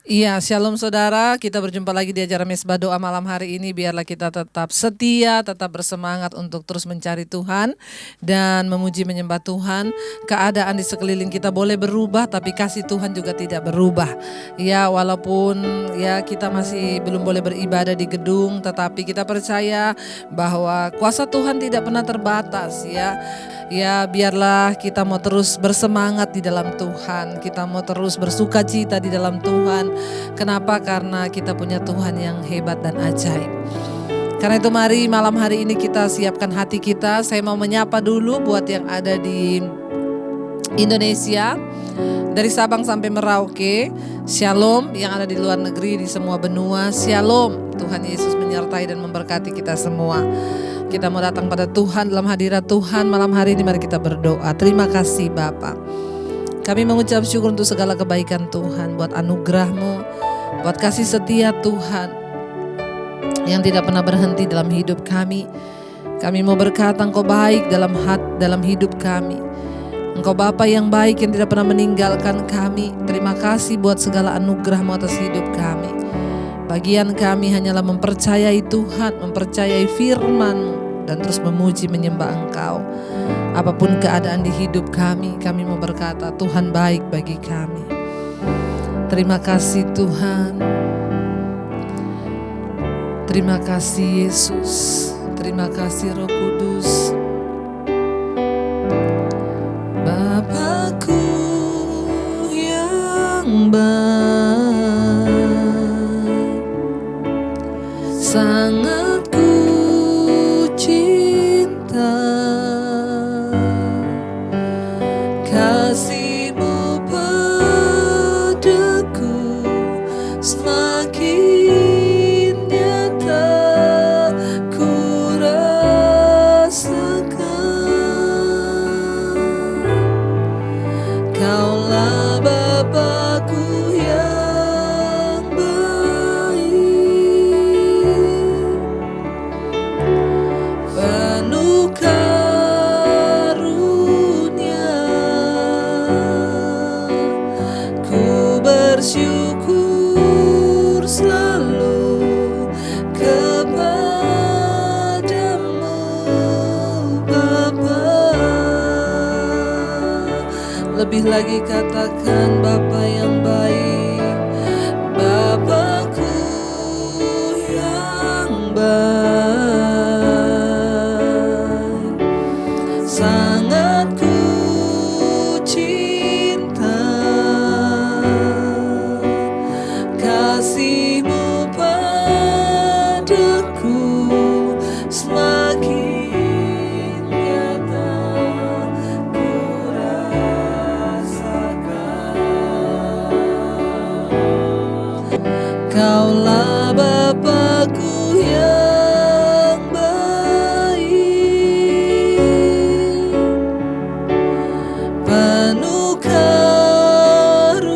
Iya, shalom saudara, kita berjumpa lagi di acara Mesbah Doa malam hari ini. Biarlah kita tetap setia, tetap bersemangat untuk terus mencari Tuhan dan memuji menyembah Tuhan. Keadaan di sekeliling kita boleh berubah, tapi kasih Tuhan juga tidak berubah. Ya, walaupun ya kita masih belum boleh beribadah di gedung, tetapi kita percaya bahwa kuasa Tuhan tidak pernah terbatas ya. Ya, biarlah kita mau terus bersemangat di dalam Tuhan. Kita mau terus bersuka cita di dalam Tuhan. Kenapa? Karena kita punya Tuhan yang hebat dan ajaib. Karena itu mari malam hari ini kita siapkan hati kita. Saya mau menyapa dulu buat yang ada di Indonesia, dari Sabang sampai Merauke. Shalom yang ada di luar negeri, di semua benua. Shalom, Tuhan Yesus menyertai dan memberkati kita semua. Kita mau datang pada Tuhan dalam hadirat Tuhan malam hari ini. Mari kita berdoa. Terima kasih Bapa. Kami mengucap syukur untuk segala kebaikan Tuhan, buat anugerah-Mu, buat kasih setia Tuhan yang tidak pernah berhenti dalam hidup kami. Kami mau berkata Engkau baik dalam hidup kami. Engkau Bapa yang baik yang tidak pernah meninggalkan kami. Terima kasih buat segala anugerah-Mu atas hidup kami. Bagian kami hanyalah mempercayai Tuhan, mempercayai firman-Mu, dan terus memuji menyembah Engkau. Apapun keadaan di hidup kami mau berkata Tuhan baik bagi kami. Terima kasih Tuhan. Terima kasih Yesus. Terima kasih Roh Kudus. Bapakku yang baik, sangat ku cinta. Kasih-Mu padaku semakin nyata ku rasakan. Kaulah Bapakku yang baik, penuh karunia. Ku bersyukur selalu kepadamu Bapa. Lebih lagi katakan Bapa yang baik, Bapakku yang baik, sangat ku cinta. Kasih-Mu padaku semakin nyata ku rasakan. Kaulah Bapakku yang baik, penuh karunia.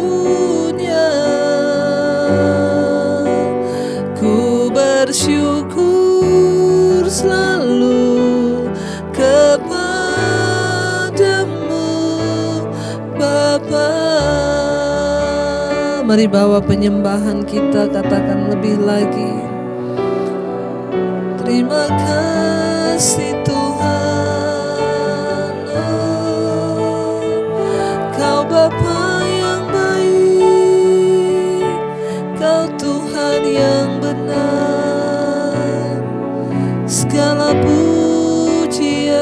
Ku bersyukur selalu kepadamu Bapa. Mari bawa penyembahan kita, katakan lebih lagi. Terima kasih Tuhan, Kau Bapa yang baik, Kau Tuhan yang benar. Segala pujian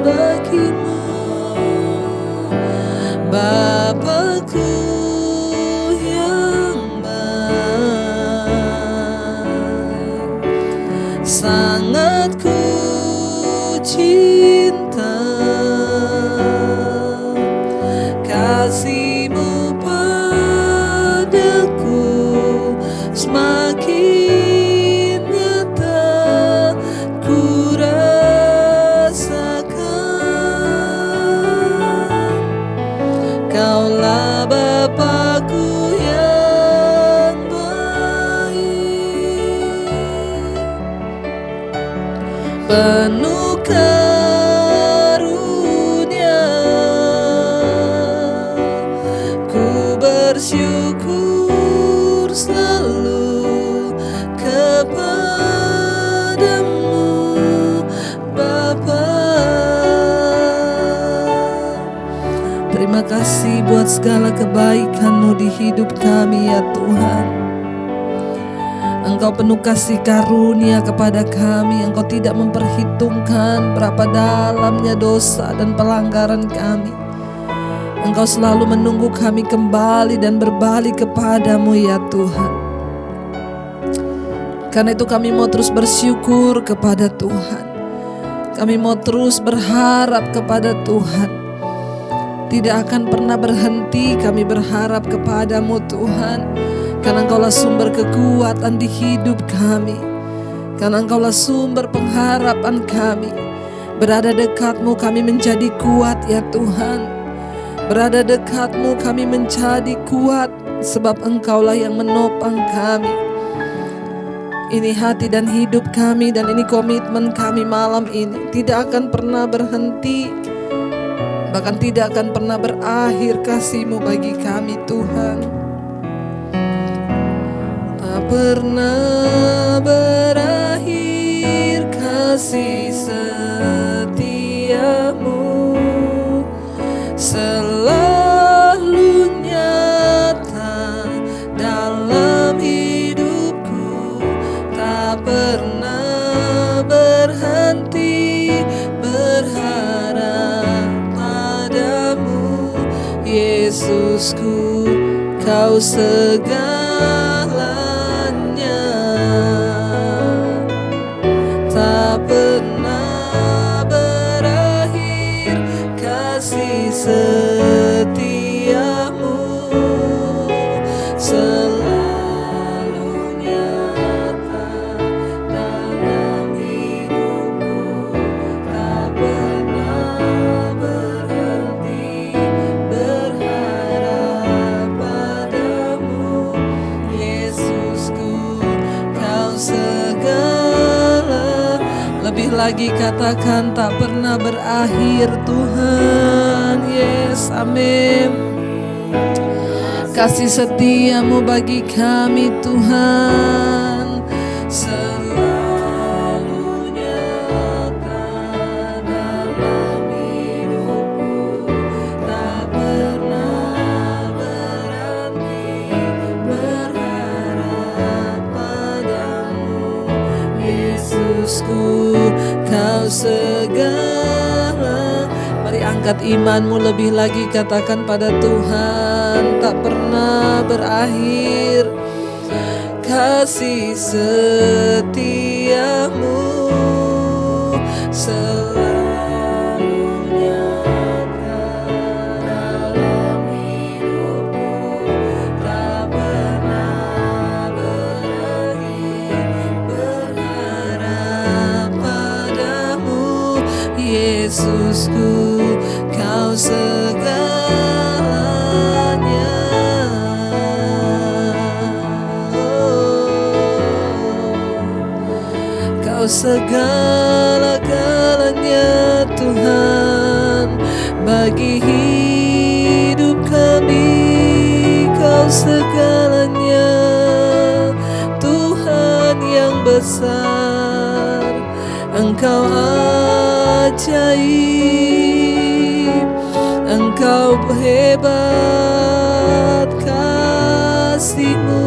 bagi-Mu Bapakku yang baik, sangat ku cinta. Kasih-Mu padaku semakin nyata ku rasakan. Kaulah Bapakku yang baik, penuh karunia. Terima kasih buat segala kebaikan-Mu di hidup kami ya Tuhan. Engkau penuh kasih karunia kepada kami. Engkau tidak memperhitungkan berapa dalamnya dosa dan pelanggaran kami. Engkau selalu menunggu kami kembali dan berbalik kepadamu ya Tuhan. Karena itu kami mau terus bersyukur kepada Tuhan. Kami mau terus berharap kepada Tuhan. Tidak akan pernah berhenti kami berharap kepadamu Tuhan. Karena Engkaulah sumber kekuatan di hidup kami. Karena Engkaulah sumber pengharapan kami. Berada dekat-Mu kami menjadi kuat ya Tuhan. Berada dekat-Mu kami menjadi kuat. Sebab Engkaulah yang menopang kami. Ini hati dan hidup kami dan ini komitmen kami malam ini. Tidak akan pernah berhenti. Bahkan tidak akan pernah berakhir kasih-Mu bagi kami Tuhan. Tak pernah berakhir kasih setia-Mu, selalu nyata dalam hidupku. Tak pernah berhenti berharap padamu Yesusku, Kau segalanya. Tak pernah berakhir kasih setia-Mu, selalu nyata dalam hidupku. Tak pernah berhenti berharap padamu Yesusku, Kau segala. Lebih lagi katakan tak pernah berakhir Tuhan. Yes, amin. Kasih setia-Mu bagi kami Tuhan, selalu nyata dalam hidupku. Tak pernah berhenti berharap padamu Yesusku, Kau segala. Mari angkat imanmu lebih lagi, katakan pada Tuhan, tak pernah berakhir kasih setia-Mu, selalu nyata dalam hidupku. Tak pernah berakhir berharap padamu Yesusku, Kau segalanya. Kau segala-galanya Tuhan bagi hidup kami. Kau segalanya Tuhan yang besar. Engkau ajaib, Engkau hebat, kasih-Mu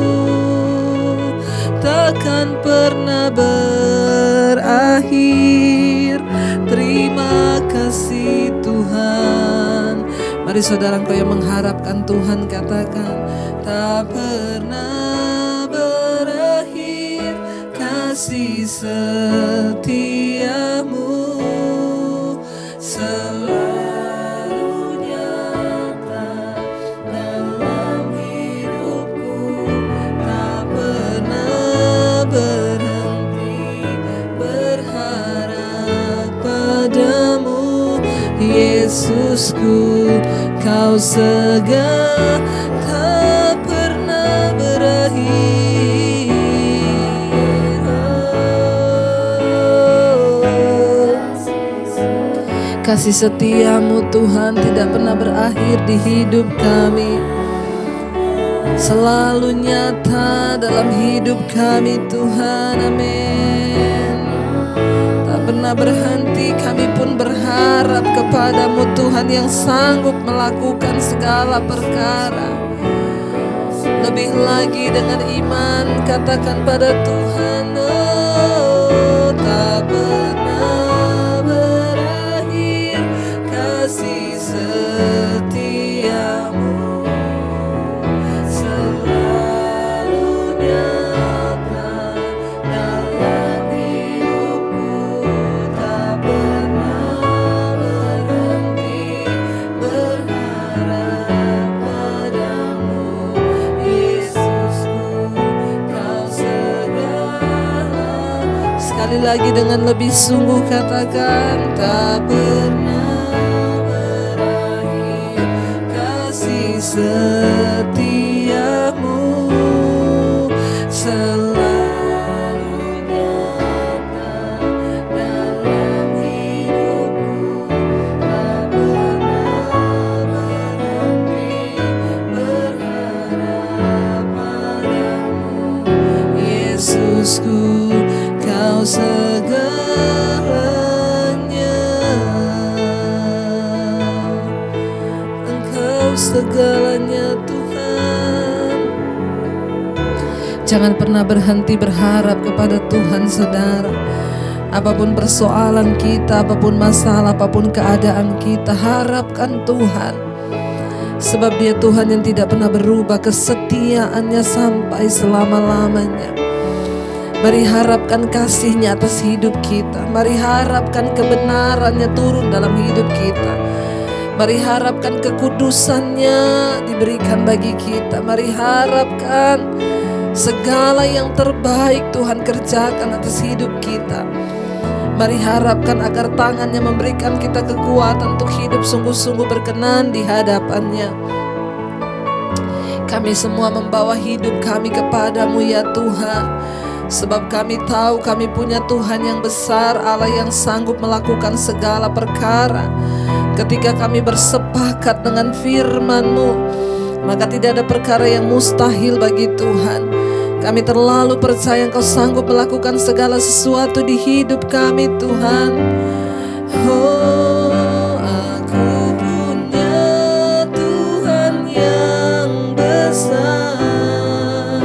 takkan pernah berakhir. Terima kasih Tuhan. Mari saudara, engkau yang mengharapkan Tuhan, katakan tak pernah berakhir kasih setia-Mu, selalu nyata dalam hidupku. Tak pernah berhenti berharap padamu Yesusku, Kau segala. Tak pernah berakhir. Kasih setia-Mu Tuhan tidak pernah berakhir di hidup kami, selalu nyata dalam hidup kami Tuhan, amin. Tak pernah berhenti, kami pun berharap kepadamu Tuhan yang sanggup melakukan segala perkara. Lebih lagi dengan iman, katakan pada Tuhan, oh tak pernah berakhir kasih setiamu, selalu nyata dalam hidupku, tak pernah berhenti berharap padamu, Yesusku, kau segala. Sekali lagi dengan lebih sungguh katakan, tak pernah berakhir kasih setiamu, selalu nyata dalam hidupku, tak pernah berhenti berharap padamu, Yesusku, kau segalanya, Engkau segalanya Tuhan. Jangan pernah berhenti berharap kepada Tuhan, saudara. Apapun persoalan kita, apapun masalah, apapun keadaan kita, harapkan Tuhan. Sebab Dia Tuhan yang tidak pernah berubah, kesetiaannya sampai selama-lamanya. Mari harapkan kasih-Nya atas hidup kita. Mari harapkan kebenaran-Nya turun dalam hidup kita. Mari harapkan kekudusan-Nya diberikan bagi kita. Mari harapkan segala yang terbaik Tuhan kerjakan atas hidup kita. Mari harapkan agar tangan-Nya memberikan kita kekuatan untuk hidup sungguh-sungguh berkenan di hadapan-Nya. Kami semua membawa hidup kami kepadamu ya Tuhan. Sebab kami tahu kami punya Tuhan yang besar, Allah yang sanggup melakukan segala perkara. Ketika kami bersepakat dengan firman-Mu, maka tidak ada perkara yang mustahil bagi Tuhan. Kami terlalu percaya Engkau sanggup melakukan segala sesuatu di hidup kami Tuhan. Oh, aku punya Tuhan yang besar,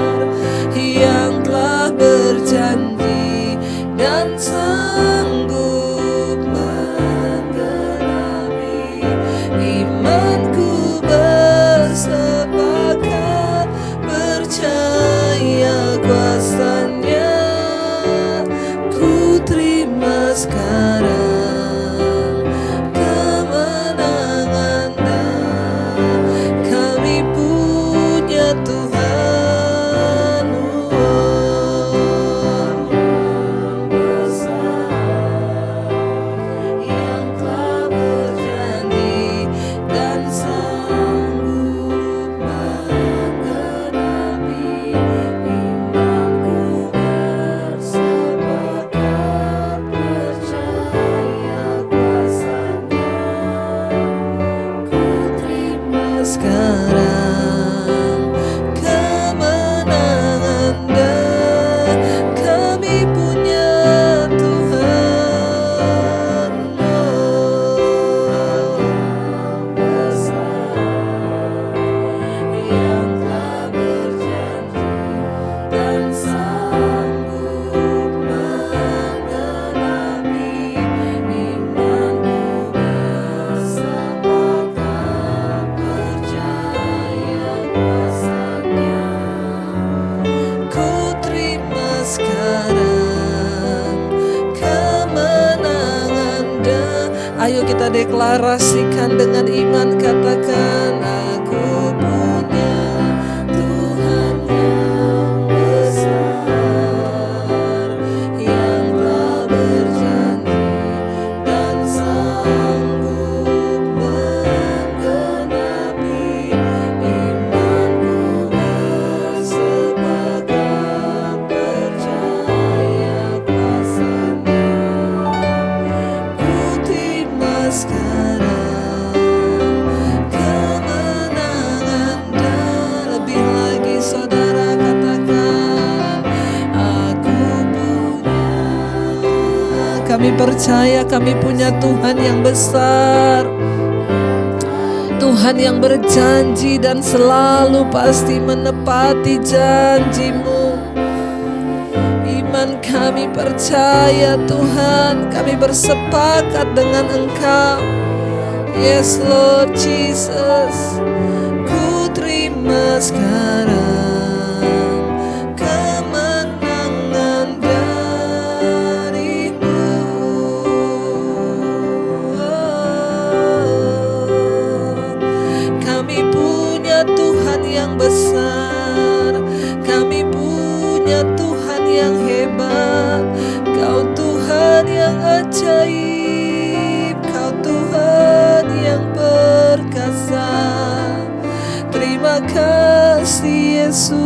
yang telah berjanji dan sanggup menggenapi imanku, bersepakat percaya kuasa-Nya. Ku terima sekarang kemenangan dan kami punya Tuhan besar, yang telah berjanji dan sanggup menggenapi imanku, bersepakat percaya kuasa-Nya. Ku terima sekarang kemenangan dan kami punya Tuhan besar, yang telah berjanji dan sanggup menggenapi imanku, bersepakat percaya kuasa-Nya. Ku terima sekarang kemenangan dan ayo kita deklarasikan dengan iman, katakan aku punya Tuhan yang besar, yang telah berjanji dan sanggup menggenapi imanku, bersepakat percaya kuasa-Nya. Ku terima sekarang percaya kami punya Tuhan yang besar, Tuhan yang berjanji dan selalu pasti menepati janji-Mu. Iman kami percaya Tuhan, kami bersepakat dengan Engkau. Yes Lord Jesus, ku terima sekarang kemenangan dari-Mu. Kami punya Tuhan yang besar, kami punya Tuhan yang hebat. Kau Tuhan yang ajaib, Kau Tuhan yang perkasa. Terima kasih Yesus.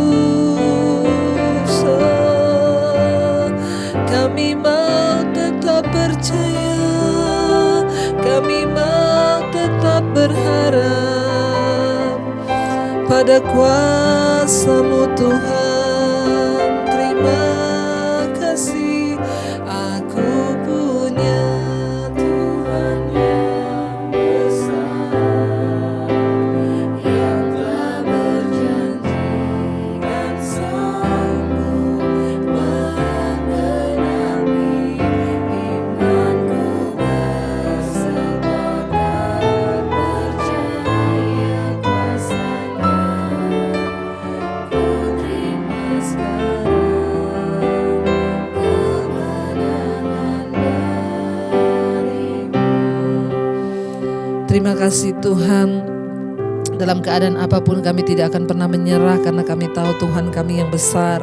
Kami mau tetap percaya, kami mau tetap berharap pada kuasa-Mu Tuhan. Terima kasih, aku punya Tuhan yang besar, yang telah berjanji dan sanggup mengenali. Imanku bersepakat percaya kuasa-Nya. Ku terima sekarang kemenangan dari-Mu. Terima kasih Tuhan. Dalam keadaan apapun kami tidak akan pernah menyerah, karena kami tahu Tuhan kami yang besar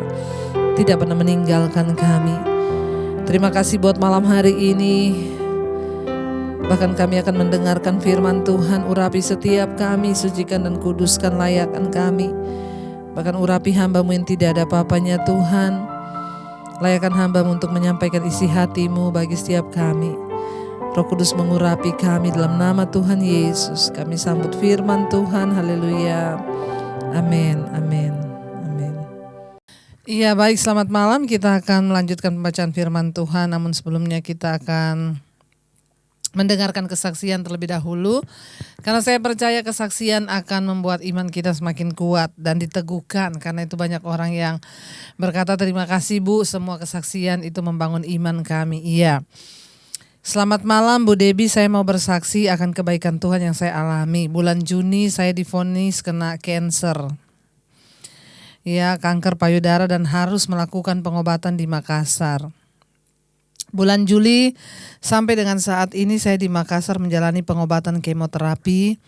tidak pernah meninggalkan kami. Terima kasih buat malam hari ini. Bahkan kami akan mendengarkan firman Tuhan. Urapi setiap kami, sucikan dan kuduskan layakkan kami. Bahkan urapi hamba-Mu yang tidak ada apa-apanya Tuhan. Layakkan hamba-Mu untuk menyampaikan isi hati-Mu bagi setiap kami. Roh Kudus mengurapi kami dalam nama Tuhan Yesus. Kami sambut firman Tuhan. Haleluya. Amin. Amin. Amin. Iya, baik, selamat malam. Kita akan melanjutkan pembacaan firman Tuhan. Namun sebelumnya kita akan mendengarkan kesaksian terlebih dahulu. Karena saya percaya kesaksian akan membuat iman kita semakin kuat dan diteguhkan. Karena itu banyak orang yang berkata, terima kasih Bu, semua kesaksian itu membangun iman kami. Iya. Selamat malam Bu Debbie, saya mau bersaksi akan kebaikan Tuhan yang saya alami. Bulan Juni saya divonis kena cancer. Ya, kanker payudara dan harus melakukan pengobatan di Makassar. Bulan Juli sampai dengan saat ini saya di Makassar menjalani pengobatan kemoterapi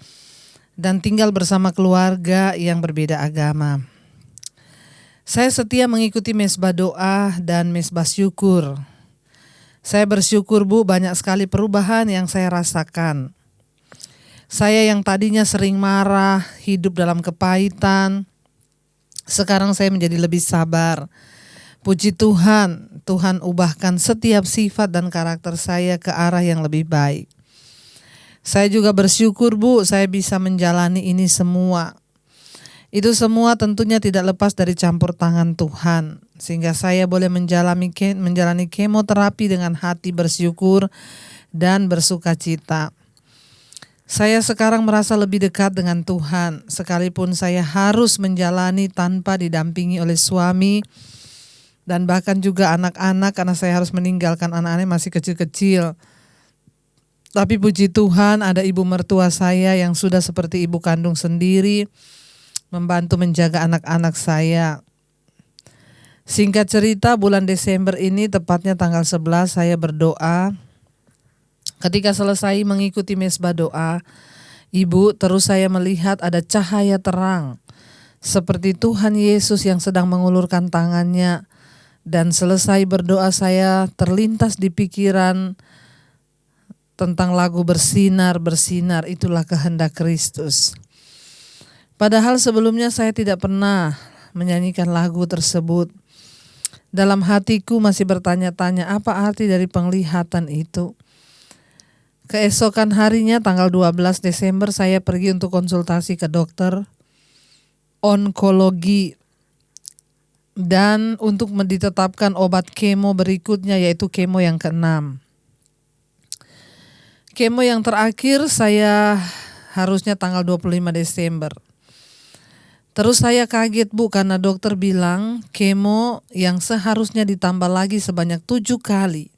dan tinggal bersama keluarga yang berbeda agama. Saya setia mengikuti mesbah doa dan mesbah syukur. Saya bersyukur Bu, banyak sekali perubahan yang saya rasakan. Saya yang tadinya sering marah, hidup dalam kepahitan, sekarang saya menjadi lebih sabar. Puji Tuhan, Tuhan ubahkan setiap sifat dan karakter saya ke arah yang lebih baik. Saya juga bersyukur Bu, saya bisa menjalani ini semua. Itu semua tentunya tidak lepas dari campur tangan Tuhan, sehingga saya boleh menjalani kemoterapi dengan hati bersyukur dan bersukacita. Saya sekarang merasa lebih dekat dengan Tuhan, sekalipun saya harus menjalani tanpa didampingi oleh suami dan bahkan juga anak-anak, karena saya harus meninggalkan anak-anak masih kecil-kecil. Tapi puji Tuhan, ada ibu mertua saya yang sudah seperti ibu kandung sendiri, membantu menjaga anak-anak saya. Singkat cerita, bulan Desember ini tepatnya tanggal 11 saya berdoa. Ketika selesai mengikuti mesbah doa, Ibu, terus saya melihat ada cahaya terang seperti Tuhan Yesus yang sedang mengulurkan tangannya. Dan selesai berdoa saya terlintas di pikiran tentang lagu bersinar, bersinar, itulah kehendak Kristus. Padahal sebelumnya saya tidak pernah menyanyikan lagu tersebut. Dalam hatiku masih bertanya-tanya apa arti dari penglihatan itu. Keesokan harinya tanggal 12 Desember saya pergi untuk konsultasi ke dokter onkologi. Dan untuk ditetapkan obat kemo berikutnya, yaitu kemo yang ke-6. Kemo yang terakhir saya harusnya tanggal 25 Desember. Terus saya kaget Bu, karena dokter bilang kemo yang seharusnya ditambah lagi sebanyak 7 kali.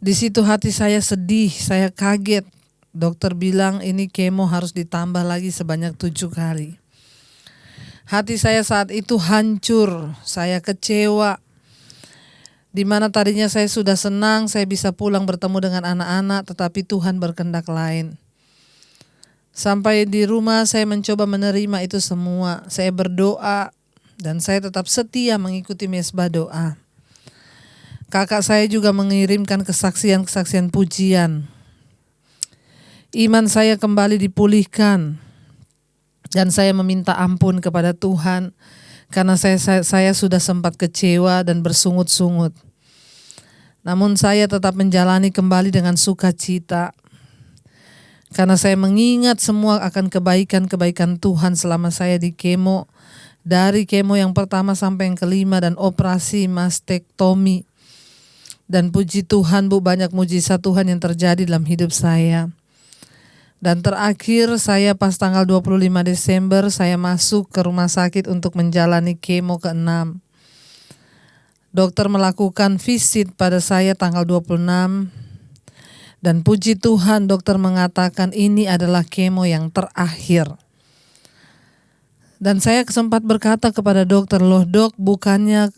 Di situ hati saya sedih, saya kaget. Dokter bilang ini kemo harus ditambah lagi sebanyak 7 kali. Hati saya saat itu hancur, saya kecewa. Di mana tadinya saya sudah senang, saya bisa pulang bertemu dengan anak-anak, tetapi Tuhan berkehendak lain. Sampai di rumah saya mencoba menerima itu semua. Saya berdoa dan saya tetap setia mengikuti mesbah doa. Kakak saya juga mengirimkan kesaksian-kesaksian pujian. Iman saya kembali dipulihkan dan saya meminta ampun kepada Tuhan karena saya sudah sempat kecewa dan bersungut-sungut. Namun saya tetap menjalani kembali dengan sukacita. Karena saya mengingat semua akan kebaikan-kebaikan Tuhan selama saya di kemo. Dari kemo yang pertama sampai yang kelima dan operasi mastektomi. Dan puji Tuhan Bu, banyak mujizat Tuhan yang terjadi dalam hidup saya. Dan terakhir saya pas tanggal 25 Desember saya masuk ke rumah sakit untuk menjalani kemo ke-6. Dokter melakukan visit pada saya tanggal 26. Dan puji Tuhan dokter mengatakan ini adalah kemo yang terakhir. Dan saya sempat berkata kepada dokter, loh dok, bukannya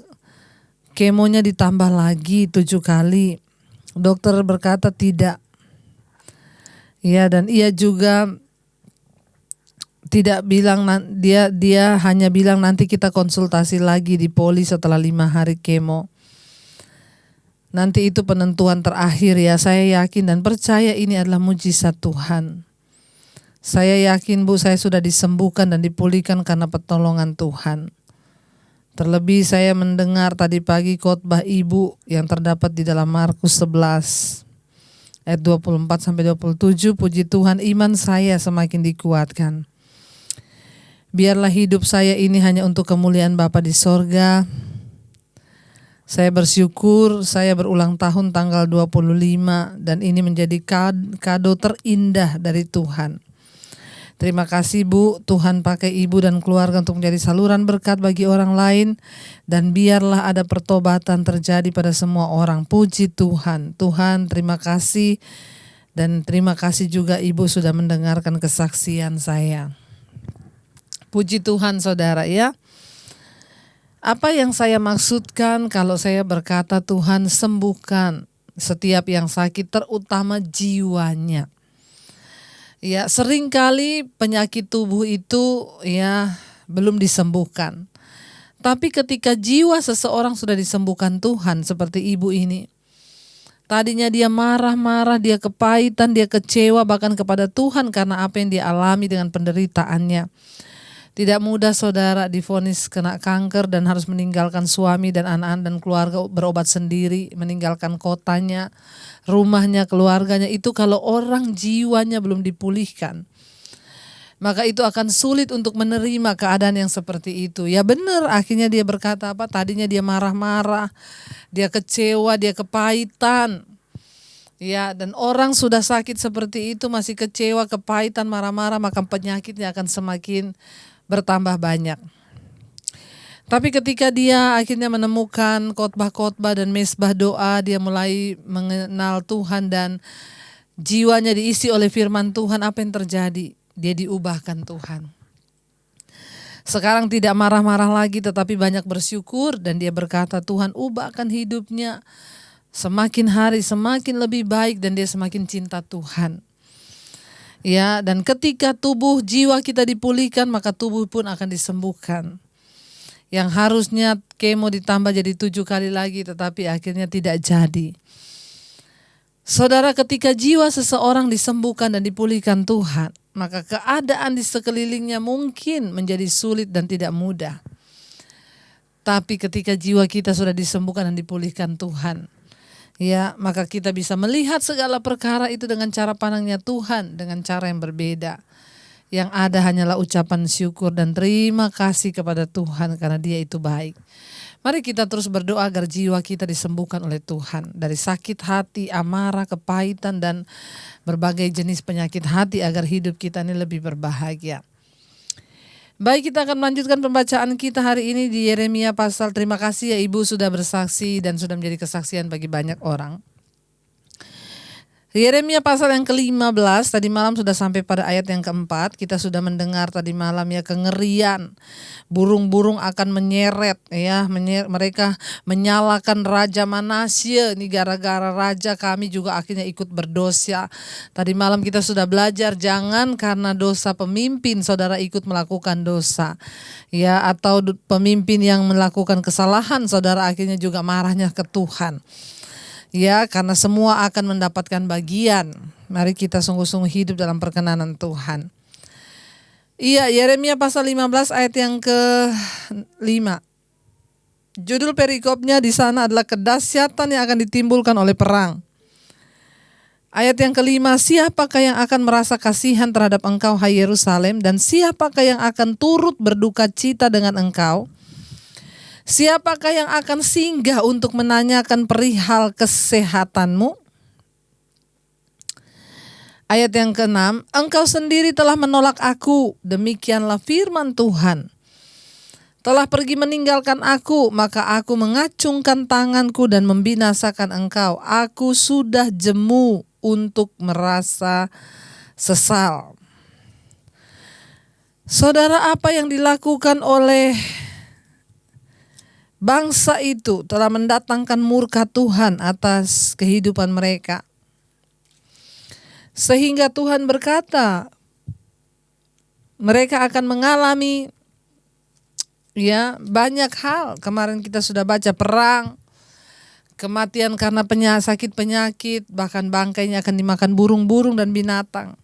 kemonya ditambah lagi 7 kali. Dokter berkata tidak. Ya, dan ia juga tidak bilang, dia hanya bilang nanti kita konsultasi lagi di poli setelah 5 hari kemo. Nanti itu penentuan terakhir ya, saya yakin dan percaya ini adalah mujizat Tuhan. Saya yakin Bu, saya sudah disembuhkan dan dipulihkan karena pertolongan Tuhan. Terlebih saya mendengar tadi pagi khotbah Ibu yang terdapat di dalam Markus 11 ayat 24-27, puji Tuhan iman saya semakin dikuatkan. Biarlah hidup saya ini hanya untuk kemuliaan Bapa di sorga. Saya bersyukur saya berulang tahun tanggal 25 dan ini menjadi kado terindah dari Tuhan. Terima kasih Bu, Tuhan pakai Ibu dan keluarga untuk menjadi saluran berkat bagi orang lain dan biarlah ada pertobatan terjadi pada semua orang. Puji Tuhan. Tuhan terima kasih dan terima kasih juga Ibu sudah mendengarkan kesaksian saya. Puji Tuhan saudara ya. Apa yang saya maksudkan kalau saya berkata Tuhan sembuhkan setiap yang sakit, terutama jiwanya. Ya, seringkali penyakit tubuh itu ya belum disembuhkan. Tapi ketika jiwa seseorang sudah disembuhkan Tuhan seperti ibu ini. Tadinya dia marah-marah, dia kepahitan, dia kecewa bahkan kepada Tuhan karena apa yang dia alami dengan penderitaannya. Tidak mudah saudara divonis kena kanker dan harus meninggalkan suami dan anak-anak dan keluarga berobat sendiri, meninggalkan kotanya, rumahnya, keluarganya. Itu kalau orang jiwanya belum dipulihkan, maka itu akan sulit untuk menerima keadaan yang seperti itu. Ya benar, akhirnya dia berkata apa? Tadinya dia marah-marah, dia kecewa, dia kepahitan. Ya, dan orang sudah sakit seperti itu masih kecewa, kepahitan, marah-marah, maka penyakitnya akan semakin bertambah banyak. Tapi ketika dia akhirnya menemukan khotbah-khotbah dan mesbah doa, dia mulai mengenal Tuhan dan jiwanya diisi oleh firman Tuhan, apa yang terjadi? Dia diubahkan Tuhan. Sekarang tidak marah-marah lagi tetapi banyak bersyukur dan dia berkata Tuhan ubahkan hidupnya. Semakin hari semakin lebih baik dan dia semakin cinta Tuhan. Ya, dan ketika tubuh jiwa kita dipulihkan maka tubuh pun akan disembuhkan. Yang harusnya kemo ditambah jadi 7 kali lagi tetapi akhirnya tidak jadi. Saudara, ketika jiwa seseorang disembuhkan dan dipulihkan Tuhan, maka keadaan di sekelilingnya mungkin menjadi sulit dan tidak mudah. Tapi ketika jiwa kita sudah disembuhkan dan dipulihkan Tuhan, ya, maka kita bisa melihat segala perkara itu dengan cara pandangnya Tuhan, dengan cara yang berbeda. Yang ada hanyalah ucapan syukur dan terima kasih kepada Tuhan karena Dia itu baik. Mari kita terus berdoa agar jiwa kita disembuhkan oleh Tuhan dari sakit hati, amarah, kepahitan, dan berbagai jenis penyakit hati agar hidup kita ini lebih berbahagia. Baik, kita akan melanjutkan pembacaan kita hari ini di Yeremia pasal, terima kasih ya Ibu sudah bersaksi dan sudah menjadi kesaksian bagi banyak orang. Yeremia pasal yang ke-15, tadi malam sudah sampai pada ayat yang keempat. Kita sudah mendengar tadi malam ya kengerian. Burung-burung akan menyeret ya, mereka menyalakan Raja Manasye. Ini gara-gara raja kami juga akhirnya ikut berdosa. Tadi malam kita sudah belajar jangan karena dosa pemimpin saudara ikut melakukan dosa. Ya, atau pemimpin yang melakukan kesalahan saudara akhirnya juga marahnya ke Tuhan. Ya, karena semua akan mendapatkan bagian. Mari kita sungguh-sungguh hidup dalam perkenanan Tuhan. Iya, Yeremia pasal 15 ayat yang ke-5. Judul perikopnya di sana adalah kedahsyatan yang akan ditimbulkan oleh perang. Ayat yang ke-5, siapakah yang akan merasa kasihan terhadap engkau, hai Yerusalem, dan siapakah yang akan turut berduka cita dengan engkau? Siapakah yang akan singgah untuk menanyakan perihal kesehatanmu? Ayat yang ke-6, engkau sendiri telah menolak aku, demikianlah firman Tuhan. Telah pergi meninggalkan aku, maka aku mengacungkan tanganku dan membinasakan engkau. Aku sudah jemu untuk merasa sesal. Saudara, apa yang dilakukan oleh bangsa itu telah mendatangkan murka Tuhan atas kehidupan mereka. Sehingga Tuhan berkata, mereka akan mengalami ya banyak hal. Kemarin kita sudah baca perang, kematian karena sakit penyakit, bahkan bangkainya akan dimakan burung-burung dan binatang.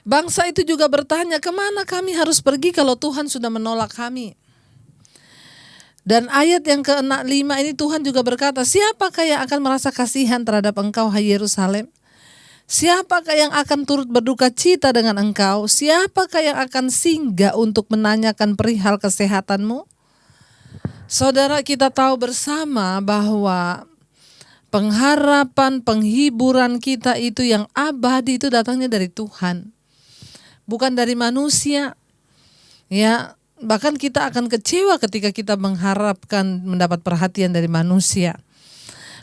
Bangsa itu juga bertanya, kemana kami harus pergi kalau Tuhan sudah menolak kami? Dan ayat yang ke-5 ini Tuhan juga berkata, siapakah yang akan merasa kasihan terhadap engkau, hai Yerusalem? Siapakah yang akan turut berduka cita dengan engkau? Siapakah yang akan singgah untuk menanyakan perihal kesehatanmu? Saudara, kita tahu bersama bahwa pengharapan, penghiburan kita itu yang abadi itu datangnya dari Tuhan, bukan dari manusia. Ya, bahkan kita akan kecewa ketika kita mengharapkan mendapat perhatian dari manusia.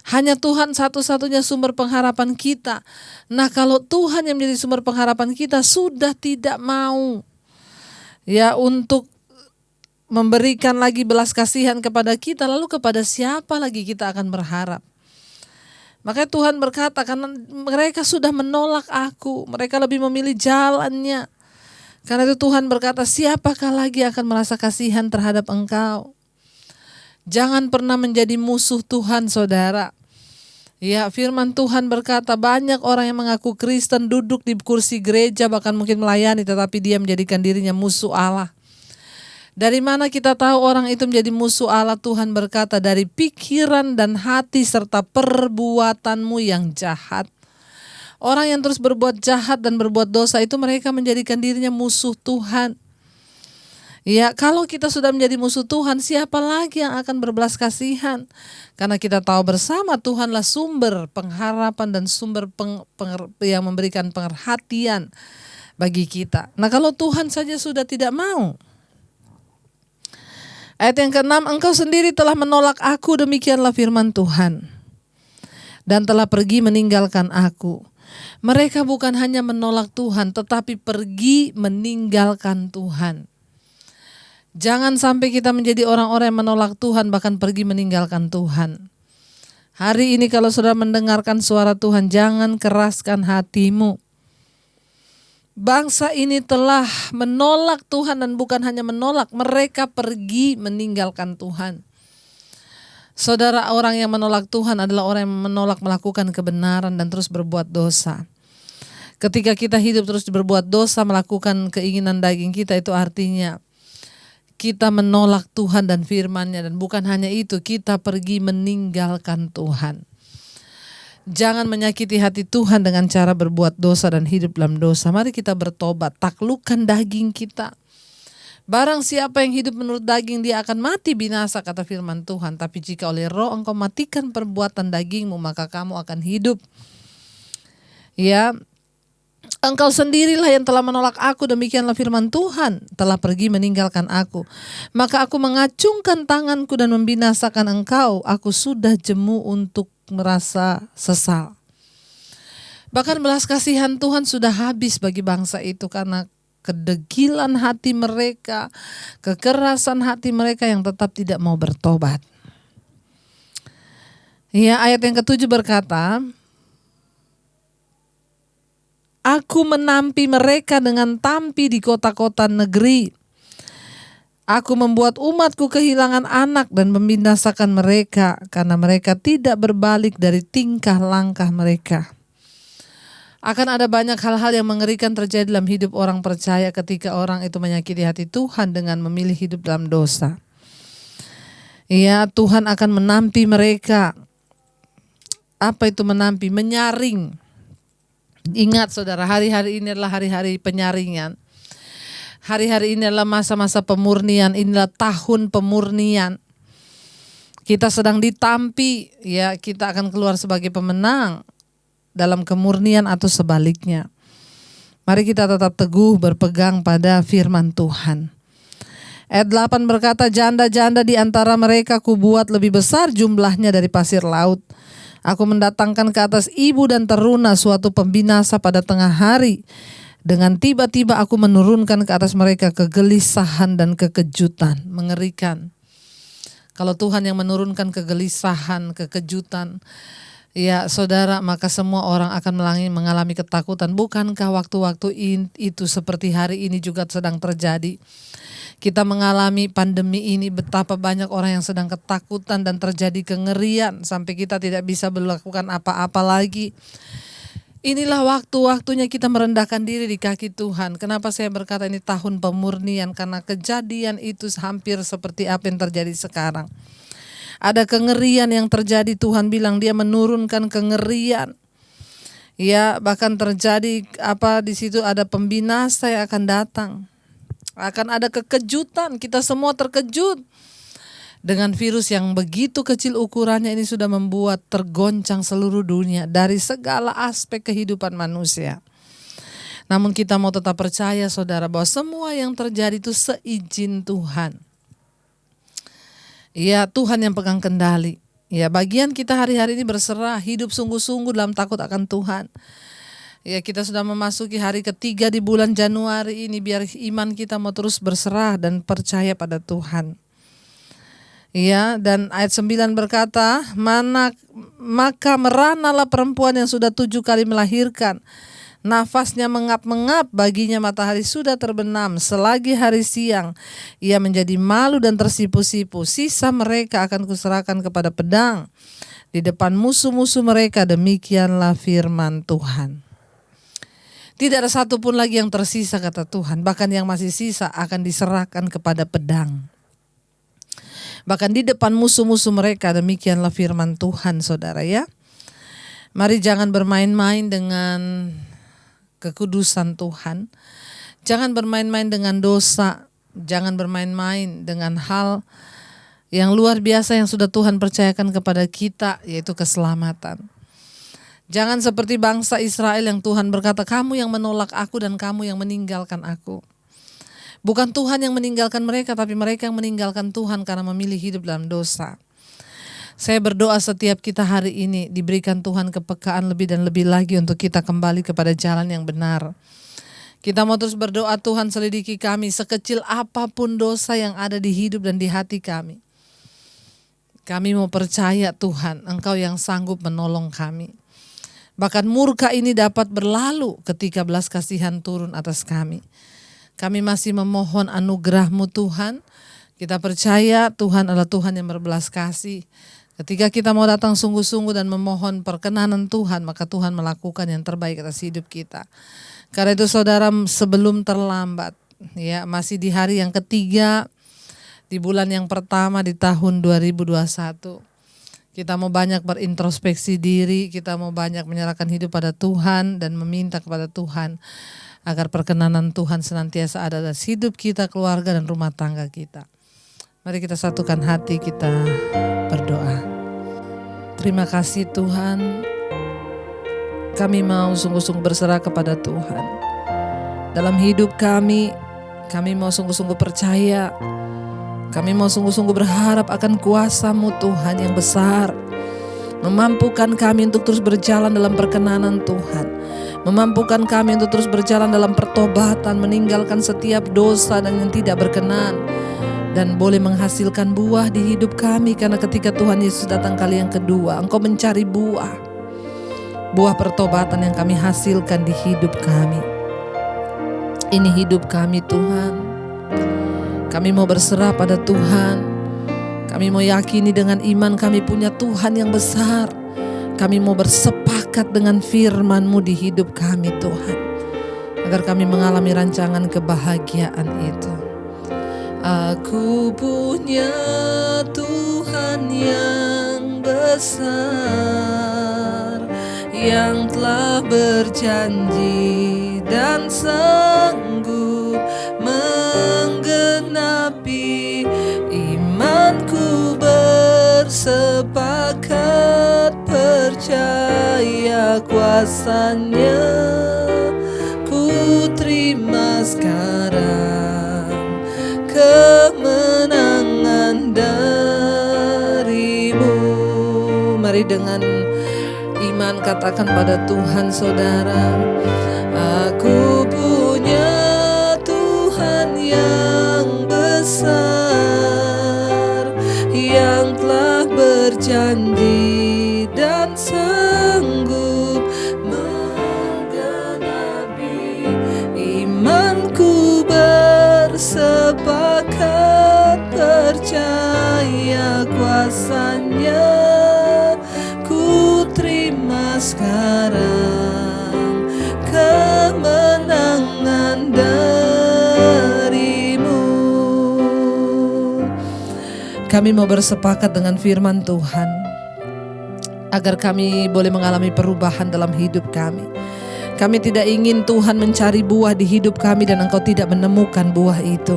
Hanya Tuhan satu-satunya sumber pengharapan kita. Nah, kalau Tuhan yang menjadi sumber pengharapan kita sudah tidak mau ya untuk memberikan lagi belas kasihan kepada kita, lalu kepada siapa lagi kita akan berharap? Makanya Tuhan berkata, karena mereka sudah menolak aku, mereka lebih memilih jalannya. Karena itu Tuhan berkata, siapakah lagi akan merasa kasihan terhadap engkau? Jangan pernah menjadi musuh Tuhan, saudara. Ya, firman Tuhan berkata, banyak orang yang mengaku Kristen duduk di kursi gereja, bahkan mungkin melayani, tetapi dia menjadikan dirinya musuh Allah. Dari mana kita tahu orang itu menjadi musuh Allah? Tuhan berkata, dari pikiran dan hati serta perbuatanmu yang jahat. Orang yang terus berbuat jahat dan berbuat dosa itu mereka menjadikan dirinya musuh Tuhan. Ya, kalau kita sudah menjadi musuh Tuhan, siapa lagi yang akan berbelas kasihan? Karena kita tahu bersama Tuhanlah sumber pengharapan dan sumber yang memberikan perhatian bagi kita. Nah, kalau Tuhan saja sudah tidak mau. Ayat yang ke-6, engkau sendiri telah menolak aku, demikianlah firman Tuhan, dan telah pergi meninggalkan aku. Mereka bukan hanya menolak Tuhan, tetapi pergi meninggalkan Tuhan. Jangan sampai kita menjadi orang-orang yang menolak Tuhan, bahkan pergi meninggalkan Tuhan. Hari ini kalau saudara mendengarkan suara Tuhan, jangan keraskan hatimu. Bangsa ini telah menolak Tuhan, dan bukan hanya menolak, mereka pergi meninggalkan Tuhan. Saudara, orang yang menolak Tuhan adalah orang yang menolak melakukan kebenaran dan terus berbuat dosa. Ketika kita hidup terus berbuat dosa, melakukan keinginan daging kita, itu artinya kita menolak Tuhan dan firman-Nya. Dan bukan hanya itu, kita pergi meninggalkan Tuhan. Jangan menyakiti hati Tuhan dengan cara berbuat dosa dan hidup dalam dosa. Mari kita bertobat, taklukkan daging kita. Barang siapa yang hidup menurut daging, dia akan mati binasa, kata firman Tuhan. Tapi jika oleh Roh engkau matikan perbuatan dagingmu, maka kamu akan hidup. Ya, engkau sendirilah yang telah menolak aku, demikianlah firman Tuhan, telah pergi meninggalkan aku. Maka aku mengacungkan tanganku dan membinasakan engkau. Aku sudah jemu untuk merasa sesal. Bahkan belas kasihan Tuhan sudah habis bagi bangsa itu karena kedegilan hati mereka, kekerasan hati mereka yang tetap tidak mau bertobat. Ya, ayat yang ke-7 berkata, aku menampi mereka dengan tampi di kota-kota negeri. Aku membuat umatku kehilangan anak dan membinasakan mereka karena mereka tidak berbalik dari tingkah langkah mereka. Akan ada banyak hal-hal yang mengerikan terjadi dalam hidup orang percaya ketika orang itu menyakiti hati Tuhan dengan memilih hidup dalam dosa. Ya, Tuhan akan menampi mereka. Apa itu menampi? Menyaring. Ingat saudara, hari-hari ini adalah hari-hari penyaringan. Hari-hari ini adalah masa-masa pemurnian, inilah tahun pemurnian. Kita sedang ditampi, ya, kita akan keluar sebagai pemenang dalam kemurnian atau sebaliknya. Mari kita tetap teguh berpegang pada firman Tuhan. Ayat 8 berkata, janda-janda di antara mereka kubuat lebih besar jumlahnya dari pasir laut. Aku mendatangkan ke atas ibu dan teruna suatu pembinasa pada tengah hari. Dengan tiba-tiba aku menurunkan ke atas mereka kegelisahan dan kekejutan. Mengerikan. Kalau Tuhan yang menurunkan kegelisahan, kekejutan, ya saudara, maka semua orang akan mengalami ketakutan. Bukankah waktu-waktu itu seperti hari ini juga sedang terjadi? Kita mengalami pandemi ini, betapa banyak orang yang sedang ketakutan dan terjadi kengerian sampai kita tidak bisa melakukan apa-apa lagi. Inilah waktu-waktunya kita merendahkan diri di kaki Tuhan. Kenapa saya berkata ini tahun pemurnian? Karena kejadian itu hampir seperti apa yang terjadi sekarang. Ada kengerian yang terjadi, Tuhan bilang dia menurunkan kengerian. Ya, bahkan terjadi di situ ada pembinasa yang akan datang. Akan ada kekejutan, kita semua terkejut. Dengan virus yang begitu kecil ukurannya ini sudah membuat tergoncang seluruh dunia dari segala aspek kehidupan manusia. Namun kita mau tetap percaya saudara bahwa semua yang terjadi itu seizin Tuhan. Ya, Tuhan yang pegang kendali. Ya, bagian kita hari-hari ini berserah, hidup sungguh-sungguh dalam takut akan Tuhan. Ya, kita sudah memasuki hari ketiga di bulan Januari ini, biar iman kita mau terus berserah dan percaya pada Tuhan. Ya, dan ayat 9 berkata, maka meranalah perempuan yang sudah 7 kali melahirkan. Nafasnya mengap-mengap, baginya matahari sudah terbenam. Selagi hari siang, ia menjadi malu dan tersipu-sipu. Sisa mereka akan kuserahkan kepada pedang di depan musuh-musuh mereka. Demikianlah firman Tuhan. Tidak ada satupun lagi yang tersisa, kata Tuhan. Bahkan yang masih sisa akan diserahkan kepada pedang. Bahkan di depan musuh-musuh mereka. Demikianlah firman Tuhan, saudara ya. Mari jangan bermain-main dengan kekudusan Tuhan. Jangan bermain-main dengan dosa. Jangan bermain-main dengan hal yang luar biasa yang sudah Tuhan percayakan kepada kita, yaitu keselamatan. Jangan seperti bangsa Israel yang Tuhan berkata, kamu yang menolak aku dan kamu yang meninggalkan aku. Bukan Tuhan yang meninggalkan mereka, tapi mereka yang meninggalkan Tuhan karena memilih hidup dalam dosa. Saya berdoa setiap kita hari ini diberikan Tuhan kepekaan lebih dan lebih lagi untuk kita kembali kepada jalan yang benar. Kita mau terus berdoa, Tuhan selidiki kami sekecil apapun dosa yang ada di hidup dan di hati kami. Kami mau percaya Tuhan, Engkau yang sanggup menolong kami. Bahkan murka ini dapat berlalu ketika belas kasihan turun atas kami. Kami masih memohon anugerah-Mu Tuhan. Kita percaya Tuhan adalah Tuhan yang berbelas kasih. Ketika kita mau datang sungguh-sungguh dan memohon perkenanan Tuhan, maka Tuhan melakukan yang terbaik atas hidup kita. Karena itu saudara, sebelum terlambat, ya, masih di hari yang ketiga, di bulan yang pertama di tahun 2021. Kita mau banyak berintrospeksi diri, kita mau banyak menyerahkan hidup pada Tuhan dan meminta kepada Tuhan agar perkenanan Tuhan senantiasa ada dalam hidup kita, keluarga dan rumah tangga kita. Mari kita satukan hati, kita berdoa. Terima kasih Tuhan, kami mau sungguh-sungguh berserah kepada Tuhan. Dalam hidup kami mau sungguh-sungguh percaya, kami mau sungguh-sungguh berharap akan kuasa-Mu Tuhan yang besar, memampukan kami untuk terus berjalan dalam perkenanan Tuhan, memampukan kami untuk terus berjalan dalam pertobatan, meninggalkan setiap dosa dan yang tidak berkenan, dan boleh menghasilkan buah di hidup kami. Karena ketika Tuhan Yesus datang kali yang kedua, Engkau mencari buah pertobatan yang kami hasilkan di hidup kami. Ini hidup kami Tuhan, kami mau berserah pada Tuhan. Kami mau yakini dengan iman kami punya Tuhan yang besar. Kami mau bersepakat dengan firman-Mu di hidup kami Tuhan, agar kami mengalami rancangan kebahagiaan itu. Aku punya Tuhan yang besar, yang telah berjanji dan sanggup menggenapi imanku. Bersepakat percaya kuasa-Nya, ku terima sekarang kemenangan dari-Mu. Mari dengan iman katakan pada Tuhan saudara, aku punya Tuhan yang besar, yang telah berjanji dan sanggup menggenapi imanku. Bersepakat percaya kuasa-Nya, ku terima sekarang kemenangan dari-Mu. Kami mau bersepakat dengan firman Tuhan, agar kami boleh mengalami perubahan dalam hidup kami. Kami tidak ingin Tuhan mencari buah di hidup kami dan Engkau tidak menemukan buah itu.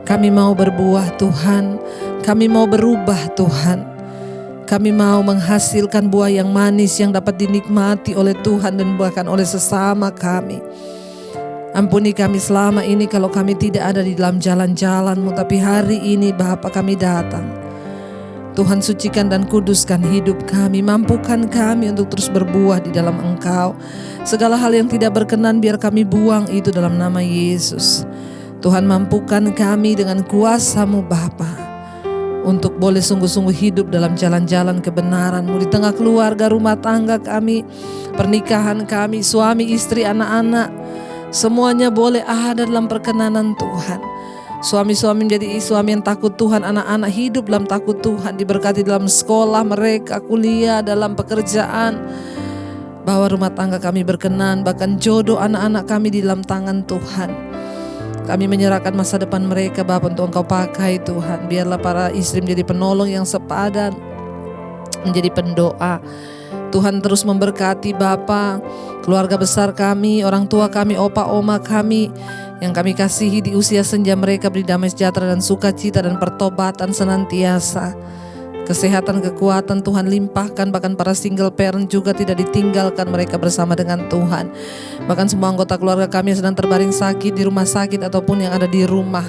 Kami mau berbuah Tuhan, kami mau berubah Tuhan. Kami mau menghasilkan buah yang manis yang dapat dinikmati oleh Tuhan dan bahkan oleh sesama kami. Ampuni kami selama ini kalau kami tidak ada di dalam jalan-jalan-Mu, tapi hari ini Bapa kami datang. Tuhan, sucikan dan kuduskan hidup kami, mampukan kami untuk terus berbuah di dalam Engkau. Segala hal yang tidak berkenan biar kami buang itu dalam nama Yesus. Tuhan, mampukan kami dengan kuasa-Mu Bapa, untuk boleh sungguh-sungguh hidup dalam jalan-jalan kebenaran-Mu di tengah keluarga, rumah tangga kami, pernikahan kami, suami, istri, anak-anak. Semuanya boleh ada dalam perkenanan Tuhan. Suami-suami menjadi suami yang takut Tuhan, anak-anak hidup dalam takut Tuhan, diberkati dalam sekolah mereka, kuliah, dalam pekerjaan. Bahwa rumah tangga kami berkenan, bahkan jodoh anak-anak kami di dalam tangan Tuhan. Kami menyerahkan masa depan mereka Bapa untuk Engkau pakai Tuhan. Biarlah para istri menjadi penolong yang sepadan, menjadi pendoa. Tuhan terus memberkati Bapa, keluarga besar kami, orang tua kami, opa oma kami yang kami kasihi di usia senja mereka, beri damai sejahtera dan sukacita dan pertobatan senantiasa. Kesehatan, kekuatan Tuhan limpahkan, bahkan para single parent juga tidak ditinggalkan mereka bersama dengan Tuhan. Bahkan semua anggota keluarga kami yang sedang terbaring sakit di rumah sakit ataupun yang ada di rumah.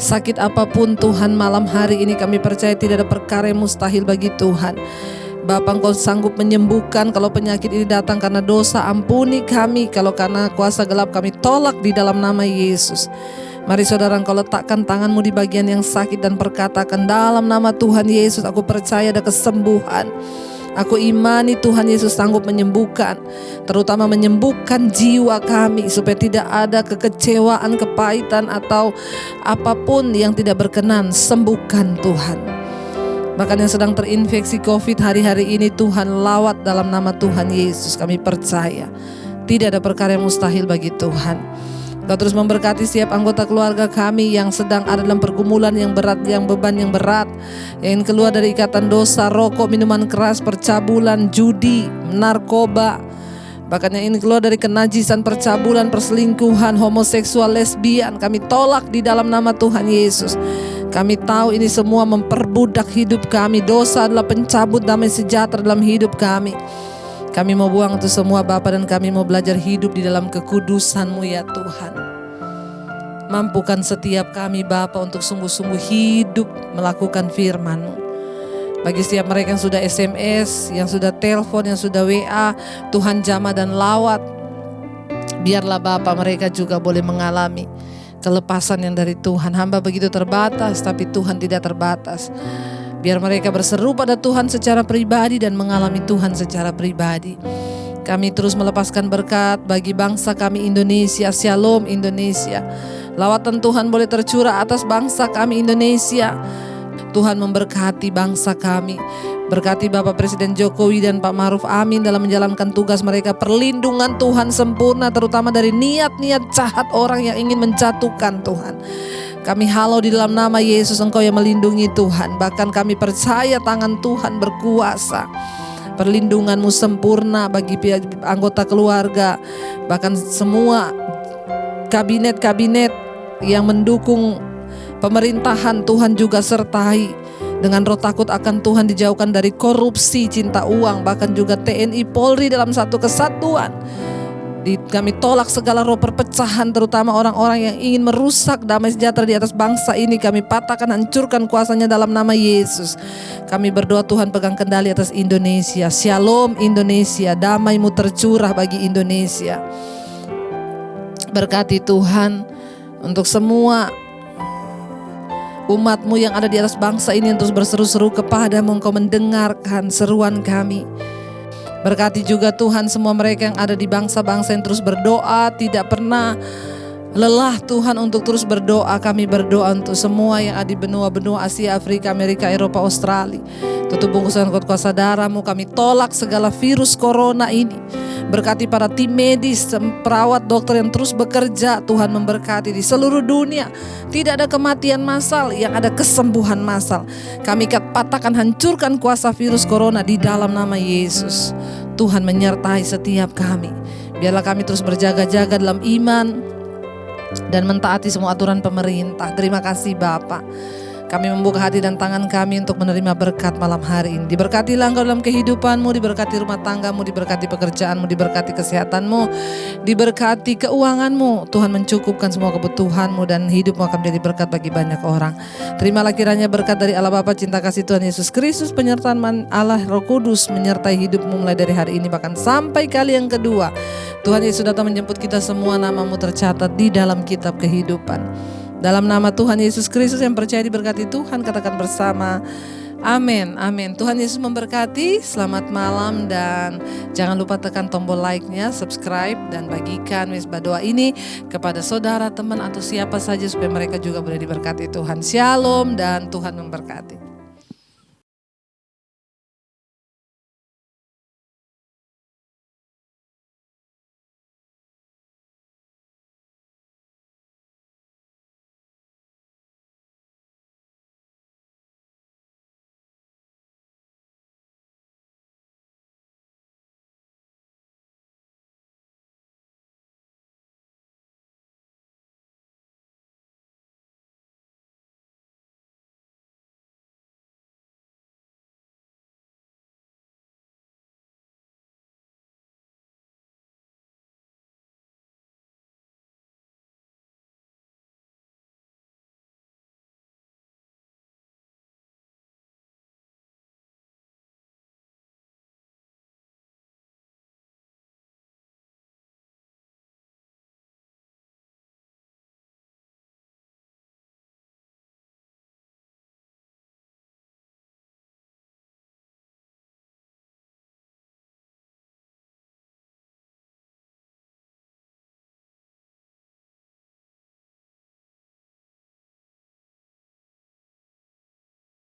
Sakit apapun Tuhan, malam hari ini kami percaya tidak ada perkara yang mustahil bagi Tuhan. Bapa, Engkau sanggup menyembuhkan. Kalau penyakit ini datang karena dosa, ampuni kami. Kalau karena kuasa gelap, kami tolak di dalam nama Yesus. Mari saudara, Engkau letakkan tanganmu di bagian yang sakit dan perkatakan, dalam nama Tuhan Yesus aku percaya ada kesembuhan. Aku imani Tuhan Yesus sanggup menyembuhkan, terutama menyembuhkan jiwa kami, supaya tidak ada kekecewaan, kepahitan atau apapun yang tidak berkenan. Sembuhkan Tuhan. Bahkan yang sedang terinfeksi COVID hari-hari ini, Tuhan lawat dalam nama Tuhan Yesus. Kami percaya tidak ada perkara yang mustahil bagi Tuhan. Kau terus memberkati setiap anggota keluarga kami yang sedang ada dalam pergumulan yang berat, yang beban yang berat, yang ingin keluar dari ikatan dosa, rokok, minuman keras, percabulan, judi, narkoba. Bahkan yang ini keluar dari kenajisan, percabulan, perselingkuhan, homoseksual, lesbian, kami tolak di dalam nama Tuhan Yesus. Kami tahu ini semua memperbudak hidup kami. Dosa adalah pencabut damai sejahtera dalam hidup kami. Kami mau buang itu semua Bapa, dan kami mau belajar hidup di dalam kekudusan-Mu ya Tuhan. Mampukan setiap kami Bapa untuk sungguh-sungguh hidup melakukan firman-Mu. Bagi setiap mereka yang sudah SMS, yang sudah telepon, yang sudah WA, Tuhan jamah dan lawat. Biarlah Bapa mereka juga boleh mengalami kelepasan yang dari Tuhan. Hamba begitu terbatas, tapi Tuhan tidak terbatas. Biar mereka berseru pada Tuhan secara pribadi dan mengalami Tuhan secara pribadi. Kami terus melepaskan berkat bagi bangsa kami Indonesia. Shalom Indonesia. Lawatan Tuhan boleh tercurah atas bangsa kami Indonesia. Tuhan memberkati bangsa kami. Berkati Bapak Presiden Jokowi dan Pak Ma'ruf Amin dalam menjalankan tugas mereka. Perlindungan Tuhan sempurna, terutama dari niat-niat jahat orang yang ingin menjatuhkan Tuhan. Kami halau di dalam nama Yesus, Engkau yang melindungi Tuhan. Bahkan kami percaya tangan Tuhan berkuasa. Perlindungan-Mu sempurna bagi anggota keluarga. Bahkan semua kabinet-kabinet yang mendukung pemerintahan, Tuhan juga sertai. Dengan roh takut akan Tuhan, dijauhkan dari korupsi, cinta uang. Bahkan juga TNI Polri dalam satu kesatuan. Kami tolak segala roh perpecahan, terutama orang-orang yang ingin merusak damai sejahtera di atas bangsa ini. Kami patahkan, hancurkan kuasanya dalam nama Yesus. Kami berdoa Tuhan pegang kendali atas Indonesia. Shalom Indonesia, damai-Mu tercurah bagi Indonesia. Berkati Tuhan untuk semua umat-Mu yang ada di atas bangsa ini yang terus berseru-seru kepada-Mu. Engkau mendengarkan seruan kami. Berkati juga Tuhan semua mereka yang ada di bangsa-bangsa yang terus berdoa, tidak pernah lelah Tuhan untuk terus berdoa. Kami berdoa untuk semua yang ada di benua-benua Asia, Afrika, Amerika, Eropa, Australia. Tutup bungkusan kuasa darah-Mu. Kami tolak segala virus corona ini. Berkati para tim medis, perawat, dokter yang terus bekerja. Tuhan memberkati di seluruh dunia. Tidak ada kematian massal, yang ada kesembuhan massal. Kami patahkan, hancurkan kuasa virus corona di dalam nama Yesus. Tuhan menyertai setiap kami. Biarlah kami terus berjaga-jaga dalam iman dan mentaati semua aturan pemerintah. Terima kasih Bapa. Kami membuka hati dan tangan kami untuk menerima berkat malam hari ini. Diberkatilah Engkau dalam kehidupan-Mu, diberkati rumah tangga-Mu, diberkati pekerjaan-Mu, diberkati kesehatan-Mu, diberkati keuangan-Mu. Tuhan mencukupkan semua kebutuhan-Mu dan hidup-Mu akan menjadi berkat bagi banyak orang. Terimalah kiranya berkat dari Allah Bapa, cinta kasih Tuhan Yesus Kristus, penyertaan Allah Roh Kudus menyertai hidup-Mu mulai dari hari ini bahkan sampai kali yang kedua. Tuhan Yesus datang menjemput kita semua, nama-Mu tercatat di dalam kitab kehidupan. Dalam nama Tuhan Yesus Kristus yang percaya diberkati Tuhan, katakan bersama, amin, amin. Tuhan Yesus memberkati, selamat malam, dan jangan lupa tekan tombol like-nya, subscribe, dan bagikan Mesbah Doa ini kepada saudara, teman, atau siapa saja supaya mereka juga boleh diberkati Tuhan. Shalom dan Tuhan memberkati.